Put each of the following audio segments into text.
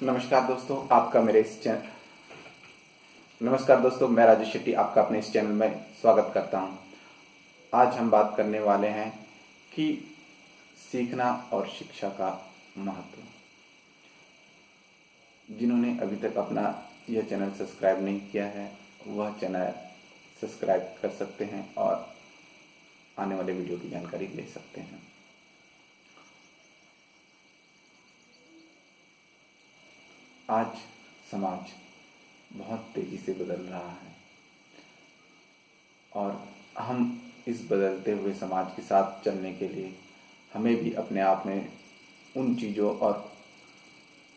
नमस्कार दोस्तों, आपका मेरे इस चैनल नमस्कार दोस्तों, मैं राजेश शेट्टी आपका अपने इस चैनल में स्वागत करता हूं। आज हम बात करने वाले हैं कि सीखना और शिक्षा का महत्व। जिन्होंने अभी तक अपना यह चैनल सब्सक्राइब नहीं किया है वह चैनल सब्सक्राइब कर सकते हैं और आने वाले वीडियो की जानकारी ले सकते हैं। आज समाज बहुत तेजी से बदल रहा है और हम इस बदलते हुए समाज के साथ चलने के लिए हमें भी अपने आप में उन चीज़ों और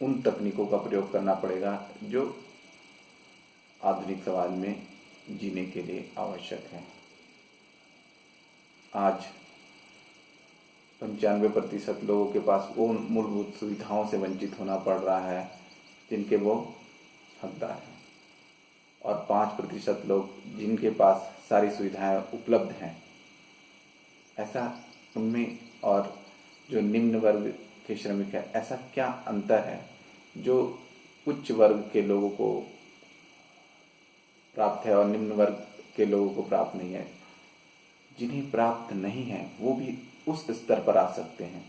उन तकनीकों का प्रयोग करना पड़ेगा जो आधुनिक समाज में जीने के लिए आवश्यक है। आज 95% लोगों के पास उन मूलभूत सुविधाओं से वंचित होना पड़ रहा है जिनके वो हकदार हैं, और 5% लोग जिनके पास सारी सुविधाएं उपलब्ध हैं। ऐसा उनमें और जो निम्न वर्ग के श्रमिक है, ऐसा क्या अंतर है जो उच्च वर्ग के लोगों को प्राप्त है और निम्न वर्ग के लोगों को प्राप्त नहीं है? जिन्हें प्राप्त नहीं है वो भी उस स्तर पर आ सकते हैं।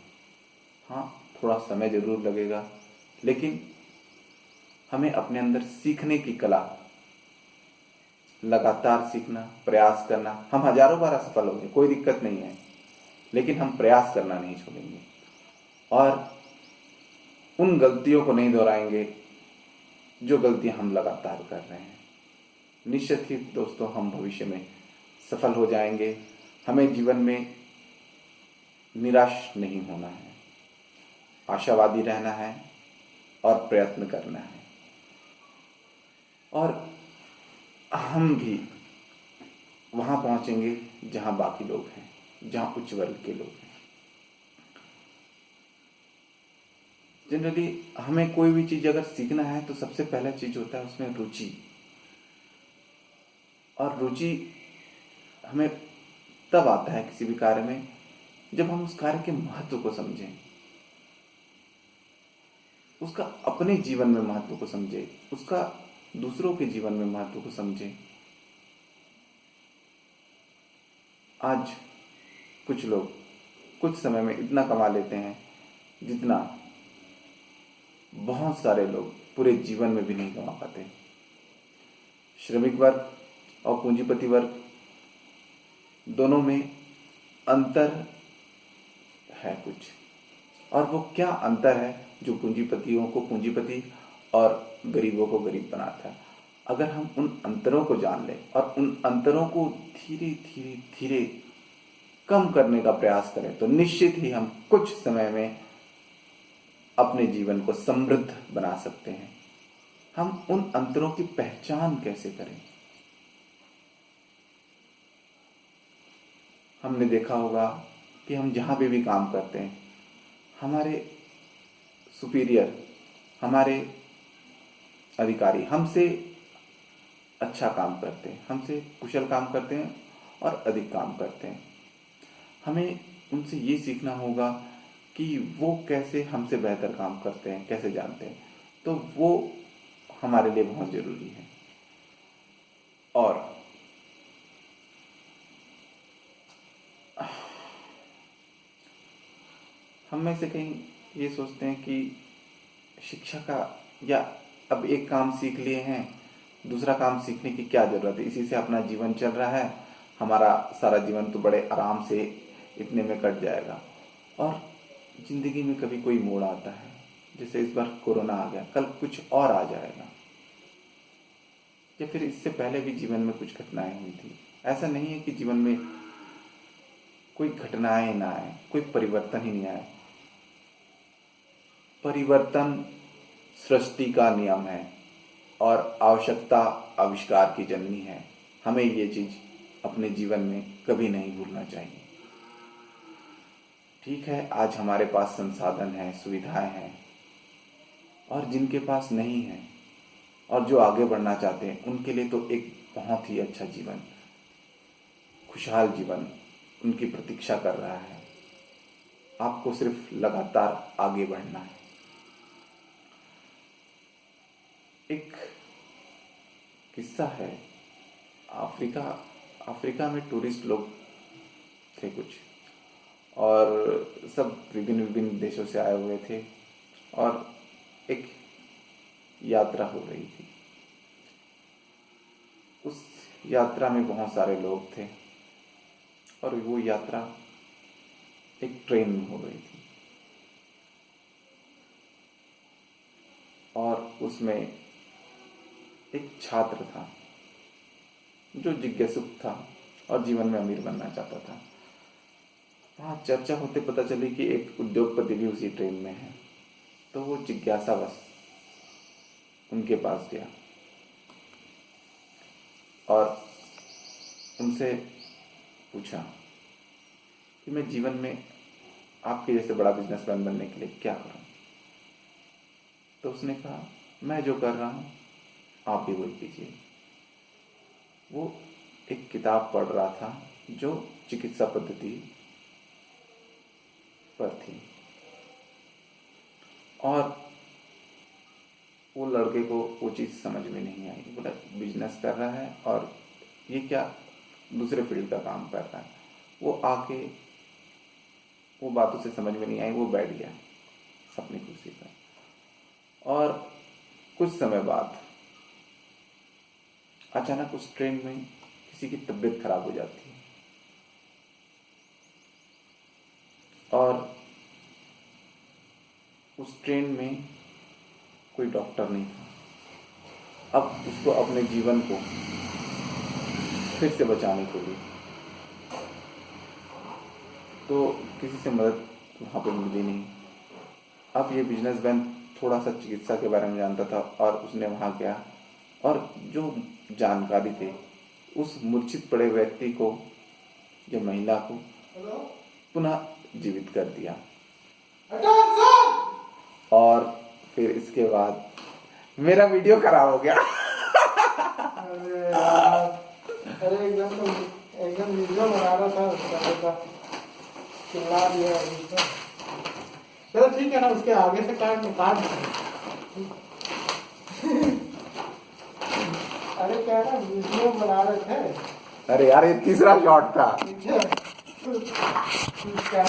हाँ, थोड़ा समय जरूर लगेगा, लेकिन हमें अपने अंदर सीखने की कला, लगातार सीखना, प्रयास करना। हम हजारों बार असफल होंगे, कोई दिक्कत नहीं है, लेकिन हम प्रयास करना नहीं छोड़ेंगे और उन गलतियों को नहीं दोहराएंगे जो गलतियां हम लगातार कर रहे हैं। निश्चित ही दोस्तों, हम भविष्य में सफल हो जाएंगे। हमें जीवन में निराश नहीं होना है, आशावादी रहना है और प्रयत्न करना है। और हम भी वहां पहुंचेंगे जहां बाकी लोग हैं, जहां उच्च वर्ग के लोग हैं। जनरली हमें कोई भी चीज अगर सीखना है तो सबसे पहला चीज होता है उसमें रुचि। और रुचि हमें तब आता है किसी भी कार्य में जब हम उस कार्य के महत्व को समझें, उसका अपने जीवन में महत्व को समझें, उसका दूसरों के जीवन में महत्व को समझें। आज कुछ लोग कुछ समय में इतना कमा लेते हैं जितना बहुत सारे लोग पूरे जीवन में भी नहीं कमा पाते। श्रमिक वर्ग और पूंजीपति वर्ग दोनों में अंतर है कुछ, और वो क्या अंतर है जो पूंजीपतियों को पूंजीपति और गरीबों को गरीब बनाता है। अगर हम उन अंतरों को जान लें और उन अंतरों को धीरे धीरे धीरे कम करने का प्रयास करें तो निश्चित ही हम कुछ समय में अपने जीवन को समृद्ध बना सकते हैं। हम उन अंतरों की पहचान कैसे करें? हमने देखा होगा कि हम जहां पे भी काम करते हैं, हमारे सुपीरियर, हमारे अधिकारी हमसे अच्छा काम करते हैं, हमसे कुशल काम करते हैं और अधिक काम करते हैं। हमें उनसे ये सीखना होगा कि वो कैसे हमसे बेहतर काम करते हैं, कैसे जानते हैं। तो वो हमारे लिए बहुत जरूरी है। और हम में से कहीं ये सोचते हैं कि शिक्षा का, या अब एक काम सीख लिए हैं, दूसरा काम सीखने की क्या जरूरत है, इसी से अपना जीवन चल रहा है, हमारा सारा जीवन तो बड़े आराम से इतने में कट जाएगा। और जिंदगी में कभी कोई मोड़ आता है, जैसे इस बार कोरोना आ गया, कल कुछ और आ जाएगा, या फिर इससे पहले भी जीवन में कुछ घटनाएं हुई थी। ऐसा नहीं है कि जीवन में कोई घटनाएं ना आए, कोई परिवर्तन ही नहीं आए। परिवर्तन सृष्टि का नियम है और आवश्यकता आविष्कार की जननी है। हमें ये चीज अपने जीवन में कभी नहीं भूलना चाहिए। ठीक है, आज हमारे पास संसाधन है, सुविधाएं हैं, और जिनके पास नहीं है और जो आगे बढ़ना चाहते हैं उनके लिए तो एक बहुत ही अच्छा जीवन, खुशहाल जीवन उनकी प्रतीक्षा कर रहा है। आपको सिर्फ लगातार आगे बढ़ना है। एक किस्सा है। अफ्रीका में टूरिस्ट लोग थे कुछ, और सब विभिन्न विभिन्न देशों से आए हुए थे, और एक यात्रा हो रही थी। उस यात्रा में बहुत सारे लोग थे, और वो यात्रा एक ट्रेन में हो रही थी, और उसमें एक छात्र था जो जिज्ञासुक था और जीवन में अमीर बनना चाहता था। वहाँ चर्चा होते पता चली कि एक उद्योगपति भी उसी ट्रेन में है, तो वो जिज्ञासावश उनके पास गया और उनसे पूछा कि मैं जीवन में आपके जैसे बड़ा बिजनेसमैन बनने के लिए क्या करूं। तो उसने कहा, मैं जो कर रहा हूं आप भी वही कीजिए। वो एक किताब पढ़ रहा था जो चिकित्सा पद्धति पर थी, और वो लड़के को वो चीज़ समझ में नहीं आई। बोला बिजनेस कर रहा है और ये क्या दूसरे फील्ड का काम कर रहा है। वो आके वो बातों से समझ में नहीं आई, वो बैठ गया अपनी कुर्सी पर। और कुछ समय बाद अचानक उस ट्रेन में किसी की तबीयत खराब हो जाती है, और उस ट्रेन में कोई डॉक्टर नहीं था। अब उसको अपने जीवन को फिर से बचाने के लिए तो किसी से मदद वहाँ पे मिली नहीं। अब ये बिजनेसमैन थोड़ा सा चिकित्सा के बारे में जानता था, और उसने वहाँ गया और जो जानकारी थी उस मूर्छित पड़े व्यक्ति को या महिला को पुनः जीवित कर दिया। और फिर इसके बाद मेरा वीडियो खराब हो गया। अरे एकदम वीडियो बना रहा था, चिल्ला दिया। चलो ठीक है ना, उसके आगे से काट। अरे क्या ना, वीडियो बना रहे थे। अरे यार, ये तीसरा शॉट था। क्या